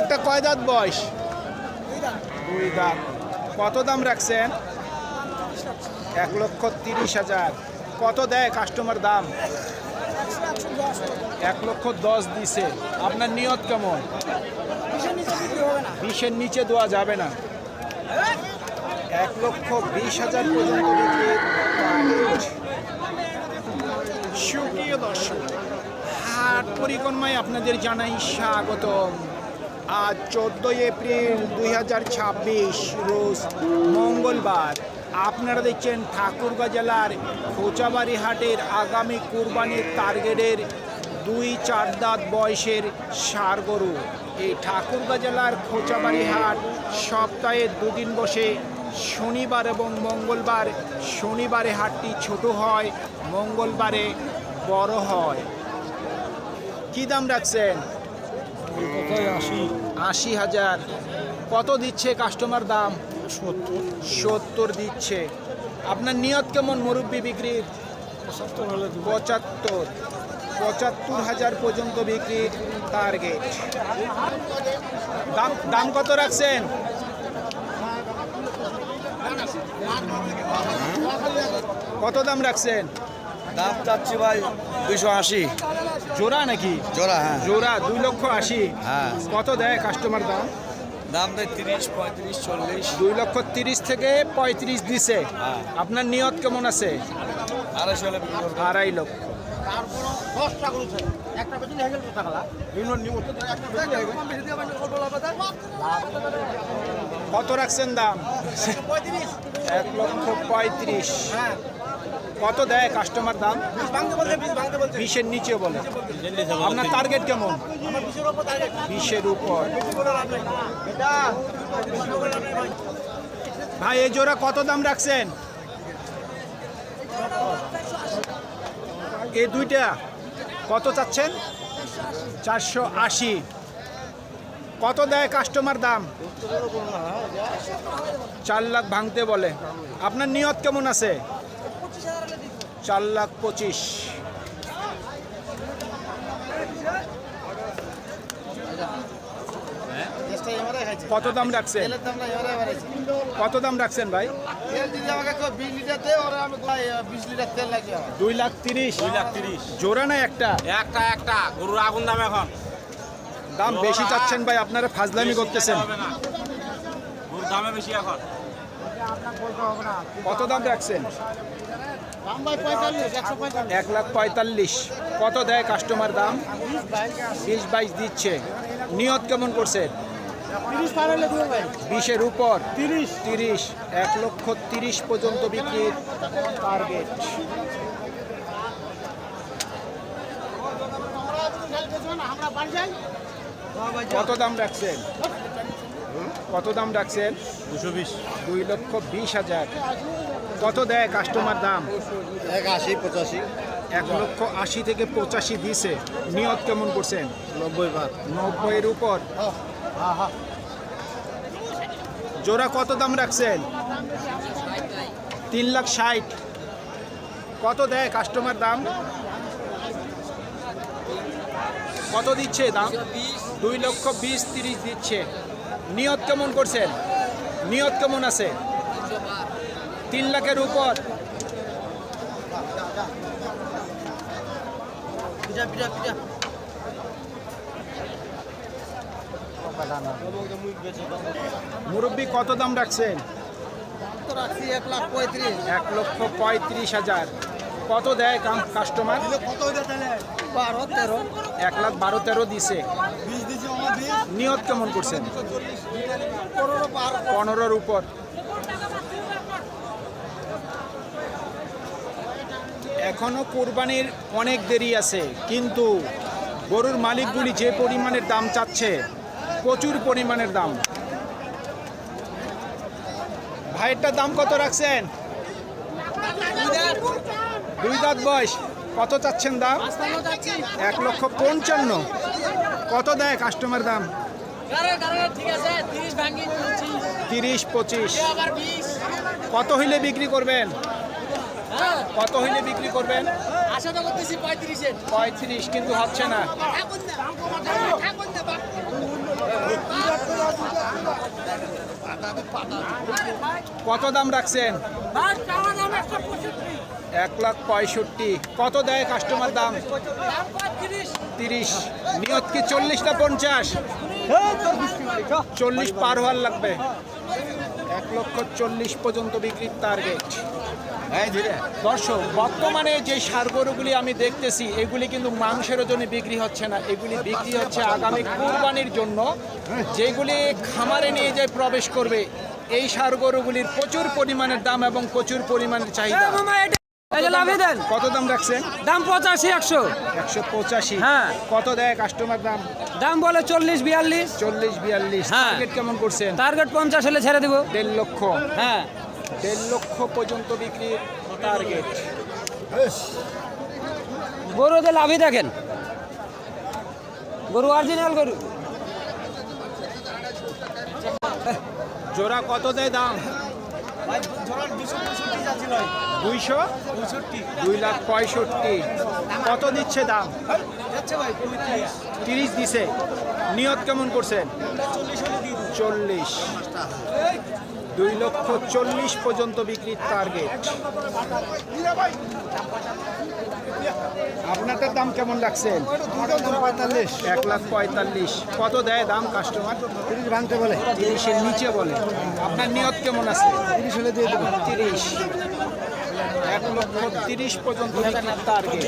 এটা কয় দাঁত বয়স? 2 দাঁত। কত দাম রাখছেন? 1,30,000। কত দেয় কাস্টমার দাম? 1,10,000 দিছে। আপনার নিয়ত কেমন? 20-এর নিচে দেওয়া যাবে না। 1,20,000 পর্যন্ত বিক্রির টার্গেট। সুপ্রিয় দর্শক, হাট পরিক্রমায় আপনাদের জানাই স্বাগতম। আজ 14 এপ্রিল 2026 রোজ মঙ্গলবার। আপনারা দেখছেন ঠাকুরগাঁ জেলার খোঁচাবাড়ি হাটের আগামী কুরবানির টার্গেটের 2-4 দাঁত বয়সের ষাঁড় গরু। এই ঠাকুরগাঁ জেলার খোঁচাবাড়ি হাট সপ্তাহে 2 দিন বসে, শনিবার এবং মঙ্গলবার। শনিবারে হাটটি ছোট হয়, মঙ্গলবারে বড় হয়। কি দাম রাখছেন? 80,000। কত দিচ্ছে কাস্টমার দাম? 70 দিচ্ছে। আপনার নিয়ত কেমন মুরব্বি বিক্রির? 75,000 পর্যন্ত বিক্রির টার্গেট। দাম কত রাখছেন? কত দাম রাখছেন? দাম চাচ্ছি ভাই 280। জোড়া নাকি? জোড়া, হ্যাঁ। জোড়া 2,80,000। হ্যাঁ। কত দেয় কাস্টমার দাম? দাম দেয় 30, 35, 40। 2,30,000 থেকে 35 দিছে। হ্যাঁ। আপনার নিয়ত কেমন আছে? 250 হলে বিক্রি করবো। 2.5 লক্ষ। কত রাখছেন দাম? 1,35,000। কত দেয় কাস্টমার দাম? 20-এর নিচে বলে। আপনার টার্গেট কেমন? 20-এর উপর। ভাই এই জোড়া কত দাম রাখছেন? এই দুইটা কত চাচ্ছেন? 480। কত দেয় কাস্টমার দাম? 4 লাখ ভাঙতে বলে। আপনার নিয়ত কেমন আছে? 4,25,000। কত দাম রাখছেন? কত দাম রাখছেন ভাই? 2,30,000। জোড়া না একটা? একটা গরুর আগুন দাম এখন। দাম বেশি চাচ্ছেন ভাই, আপনারা ফাজলামি করতেছেন। গরুর দামে বেশি এখন। কত দাম রাখছেন? 1,45,000। কত দেয় কাস্টমার দাম? 20-22 দিচ্ছে। নিয়ত কেমন করছেন? 20-এর উপর। 30। 1,30,000 পর্যন্ত বিক্রির টার্গেট। কত দাম রাখছেন? কত দাম রাখছেন? 2,20,000। কত দেয় কাস্টমার দাম? 180, 85। 1,80,000 থেকে 85 দিছে। নিয়ত কেমন করছেন? 90-এর উপর। জোড়া কত দাম রাখছেন? 3,60,000। কত দেয় কাস্টমার দাম? কত দিচ্ছে দাম? 2,20,000, 30 দিচ্ছে। নিয়ত কেমন করছেন? নিয়ত কেমন আছে? 3 লাখের উপর। মুরব্বি কত দাম রাখছেন? 1,35,000। কত দেয় কাস্টমার? 1,12,13 দিছে। নিয়ত কেমন করছেন? 15-র উপর। এখনো কোরবানির অনেক দেরি আছে, কিন্তু গরুর মালিকগুলি যে পরিমাণের দাম চাচ্ছে, প্রচুর পরিমাণের দাম। ভাইয়েরটার দাম কত রাখছেন? 2 দাঁত বয়স। কত চাচ্ছেন দাম? 1,55,000। কত দেয় কাস্টমার দাম? 30-25। কত হইলে বিক্রি করবেন? কত হইলে বিক্রি করবেন? 35, কিন্তু হচ্ছে না। কত দাম রাখছেন? 1,65,000। কত দেয় কাস্টমার দাম? 30। নিয়ত কি 40 না 50? 40 পার হওয়ার লাগবে। 1,40,000 পর্যন্ত বিক্রির টার্গেট। দর্শক, বর্তমানে যে ষাঁড় গরুগুলি আমি দেখতেছি এগুলি কিন্তু মাংসের জন্য বিক্রি হচ্ছে না, এগুলি বিক্রি হচ্ছে আগামী কুরবানির জন্য। যেগুলি খামারে নিয়ে যায় প্রবেশ করবে, এই ষাঁড় গরুগুলির প্রচুর পরিমাণের দাম এবং প্রচুর পরিমাণের চাহিদা। কত দাম রাখছেন? দাম 85-100। 185। হ্যাঁ। কত দেয় কাস্টমার দাম? দাম বলে 40-42। 40-42। হ্যাঁ। টার্গেট কেমন করছেন? টার্গেট 50 হলে ছেড়ে দিব। 1.5 লক্ষ। হ্যাঁ, 1.5 লক্ষ পর্যন্ত বিক্রির টার্গেট। গরুতে লাভই দেখেন, গরু অরিজিনাল গরু। জোড়া কত দেয় দাম? 200? 2,65,000। কত দিচ্ছে দাম? 30 দিছে। নিয়ত কেমন করছেন? 40। 2,40,000 পর্যন্ত বিক্রির টার্গেট। আপনাদের দাম কেমন রাখছেন? 1,45,000। কত দেয় দাম কাস্টমার? 30 ভাঙতে বলে। 30-এর নিচে বলে। আপনার নিয়ত কেমন আছে? 30 হলে দিয়ে দেবো। 30। 1,30,000 পর্যন্ত বিক্রির টার্গেট।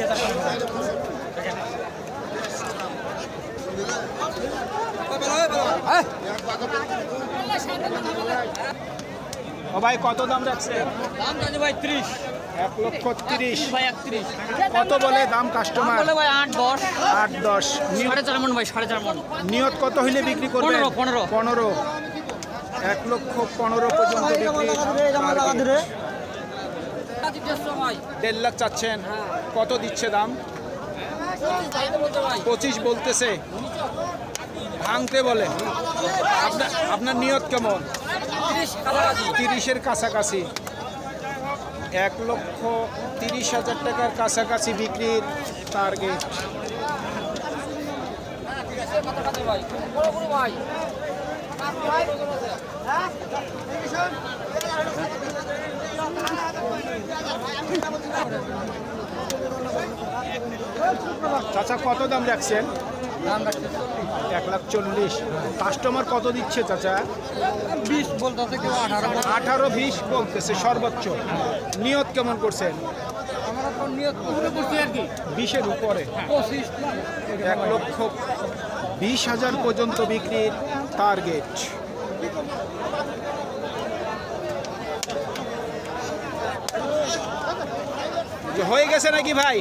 ও ভাই, কত দাম রাখছেন? দাম জানি ভাই 30। 1,30,000। ভাই 31। কত বলে দাম কাস্টমার? বলে ভাই 8-10। 8-10। 4.5 মণ ভাই, 4.5 মণ। নিয়ত কত হইলে বিক্রি করবেন? 15। 15। 1,15,000 পর্যন্ত বিক্রি। 1.5 লাখ চাচ্ছেন? কত দিচ্ছে দাম? 25 বলতেছে। ভাঙতে বলে। আপনার নিয়ত কেমন? 30-এর কাছাকাছি। 1,30,000 টাকার কাছাকাছি বিক্রির টার্গেট। চাচা, কত দাম রাখছেন? 1,40,000। কাস্টমার কত দিচ্ছে চাচা? 20 বলতেছে, কেউ 18। 18-20 বলতেছে সর্বোচ্চ। নিয়ত কেমন করছেন? আমরা তো নিয়ত করে করছি আর কি, 20-এর উপরে। 25। 1,20,000 পর্যন্ত বিক্রির টার্গেট। হয়ে গেছে নাকি ভাই?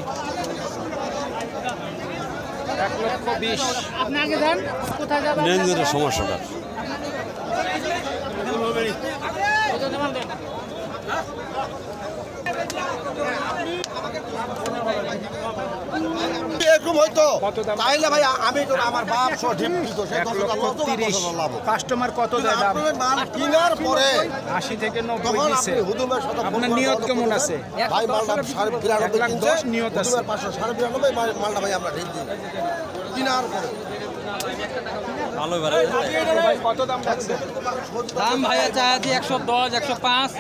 1,20,000। আপনি আগে যান, কোথায় যাবেন? লেনদেনের সমস্যাটা এরকম হয়তো কত দাম? তাইলে ভাই আমি তো আমার বাপ সহ ঢেপ দিত, সে 1,30,000। কাস্টমার কত দেয় দাম? মাল কিনার পরে 80 থেকে 90 তখন দিচ্ছে। আপনি হুদুমের সাথে আপনার নিয়ত কেমন আছে? ভাই মালটা 92,500 কিনছে, 1,10,000 নিয়ত আছে। হুদুমের 592 মালটা ভাই আমরা ঢেপ দিই কিনার পরে। ভাই, কত দাম রাখছে? দাম ভাইয়া চাচ্ছি 110, 105।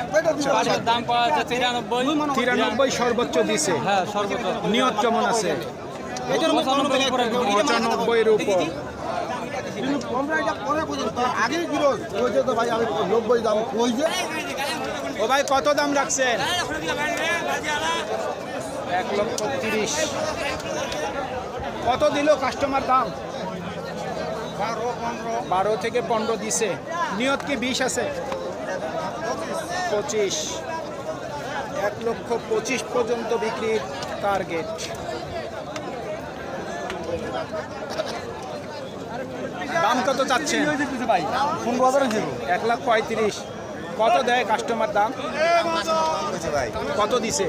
বাড়ির দাম পাওয়া যাচ্ছে 93। 93 সর্বোচ্চ দিছে। হ্যাঁ, সর্বোচ্চ। নিয়ত কেমন আছে? 95 উপরে। 95-এর উপর। আমরা এটা পরে বুঝলাম, তার আগেই বিরোধ ওই যে তো ভাই আমি 90 দাম কই যে ও ভাই, কত দাম রাখছেন? 1,30,000। কত দিল কাস্টমার দাম? 12 থেকে 15 দিছে। নিয়ত কি 20 আছে? 25। 1,25,000 পর্যন্ত বিক্রির টার্গেট। দাম কত চাচ্ছেন? 1,35,000। কত দেয় কাস্টমার দাম? কত দিছে?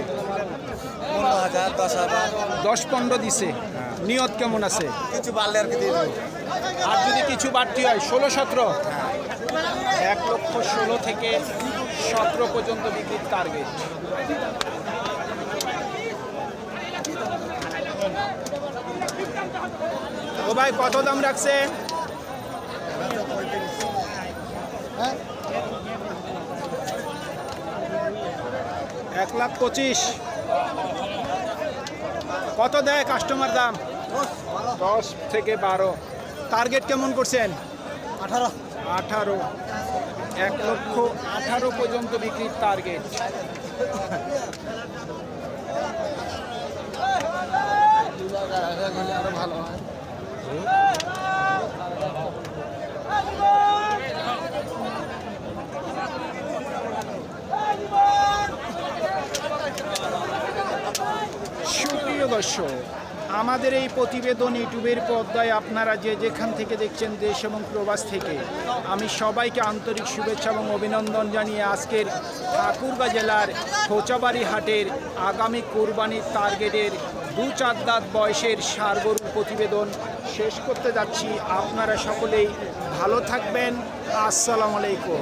10-15 দিছে। নিয়ত কেমন আছে? কিছু বাড়লে আর কি দিয়ে দেবো। আর যদি কিছু বাড়তি হয় 16-17? 1,16,000 থেকে 17 পর্যন্ত বিক্রির টার্গেট। ও ভাই, কত দাম রাখছে? 1,25,000। কত দেয় কাস্টমার দাম? 10 থেকে 12। টার্গেট কেমন করছেন? 18। 18। 1,18,000 পর্যন্ত বিক্রির টার্গেট। ভালো হয়। সুপ্রিয় দর্শক, আমাদের এই প্রতিবেদন ইউটিউবের পর্দায় আপনারা যে যেখান থেকে দেখছেন, দেশ এবং প্রবাস থেকে, আমি সবাইকে আন্তরিক শুভেচ্ছা এবং অভিনন্দন জানিয়ে আজকের ঠাকুরগাঁ জেলার খোঁচাবাড়ি হাটের আগামী কোরবানির টার্গেটের 2-4 দাঁত বয়সের ষাঁড় গরুর প্রতিবেদন শেষ করতে যাচ্ছি। আপনারা সকলেই ভালো থাকবেন। আসসালামু আলাইকুম।